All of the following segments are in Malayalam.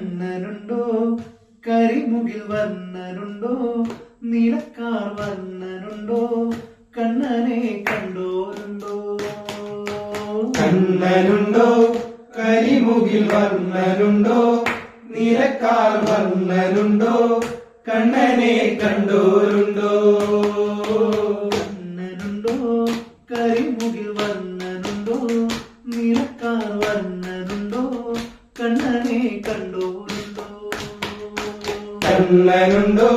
കണ്ണനുണ്ടോ കരിമുകിൽ വർണ്ണനുണ്ടോ നീലക്കാർ വർണ്ണനുണ്ടോ കണ്ണനെ കണ്ടോരുണ്ടോ കണ്ണനുണ്ടോ കരിമുകിൽ വർണ്ണനുണ്ടോ നീലക്കാർ വർണ്ണനുണ്ടോ കണ്ണനെ കണ്ടോരുണ്ടോ കണ്ണനുണ്ടോ കരിമുകിൽ വർണ്ണനുണ്ടോ നീലക്കാർ വർണ്ണനുണ്ടോ കണ്ണനെ കണ്ടോരുണ്ടോ കണ്ണനുണ്ടോ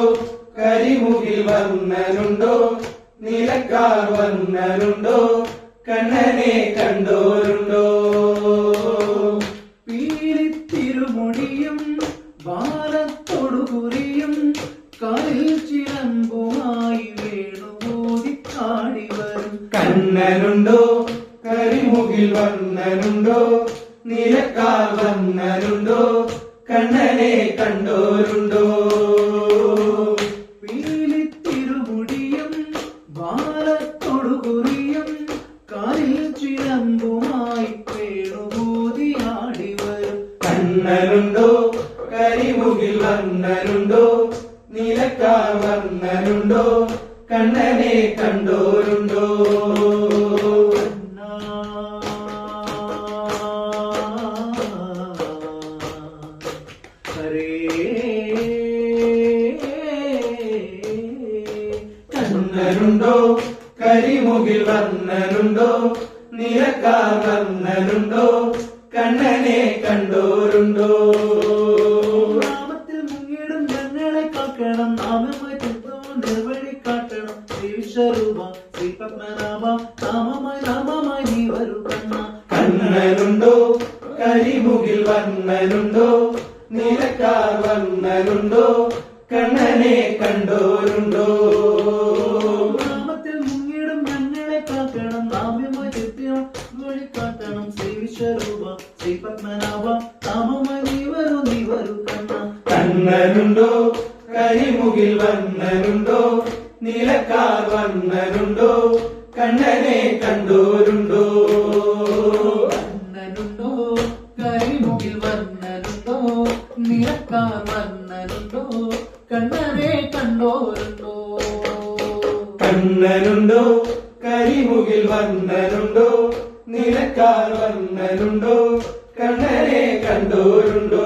കരിമുകിൽ വർണ്ണനുണ്ടോ നീലക്കാർ വർണ്ണനുണ്ടോ കണ്ണനെ കണ്ടോരുണ്ടോ പീലിത്തിരുമുടിയും ബാലത്തൊടുകുറിയും കാലിൽ ചിലമ്പുമായി വേണുമോദിക്കാടി വരും കണ്ണനുണ്ടോ കരിമുകിൽ വർണ്ണനുണ്ടോ നീലക്കാർ വർണ്ണനുണ്ടോ കണ്ണനെ കണ്ടോരുണ്ടോ പീലിത്തിരുമുടിയും ബാലത്തൊടുകുറിയും കാലിൽ ചിലമ്പുമായി വേണുമോദിയാടി വരും കണ്ണനുണ്ടോ കരിമുകിൽ വർണ്ണനുണ്ടോ നീലക്കാർ വർണ്ണനുണ്ടോ കണ്ണനെ കണ്ടോരുണ്ടോ കണ്ണനുണ്ടോ കരിമുകിൽ വർണ്ണനുണ്ടോ നീലക്കാർ വർണ്ണനുണ്ടോ കണ്ണനെ കണ്ടോരുണ്ടോ നാമത്തിൽ മുങ്ങിടും ഞങ്ങളെ കാക്കണം നാമമായി നിർവഴി കാട്ടണം ശ്രീ വിശ്വരൂപ ശ്രീ പത്മനാഭ നാമമായി നീ വരൂ കണ്ണ കണ്ണനുണ്ടോ കരിമുകിൽ വർണ്ണനുണ്ടോ നീലക്കാർ വർണ്ണനുണ്ടോ കണ്ണനെ കണ്ടോരുണ്ടോ നാമത്തിൽ മുങ്ങിടും ഞങ്ങളെ കാക്കണം നാമ്യമായി നിർവഴി കാട്ടണം ശ്രീ വിശ്വരൂപ ശ്രീ പത്മനാഭ നാമമായി നീ വരൂ കണ്ണ കണ്ണനുണ്ടോ കരിമുകിൽ വർണ്ണനുണ്ടോ നീലക്കാർ വർണ്ണനുണ്ടോ കണ്ണനെ കണ്ടോരുണ്ടോ കണ്ണനുണ്ടോ കരിമുകിൽ വർണ്ണനുണ്ടോ നീലക്കാർ വർണ്ണനുണ്ടോ കണ്ണനെ കണ്ടോരുണ്ടോ കണ്ണനുണ്ടോ കരിമുകിൽ വർണ്ണനുണ്ടോ നീലക്കാർ വർണ്ണനുണ്ടോ കണ്ണനെ കണ്ടോരുണ്ടോ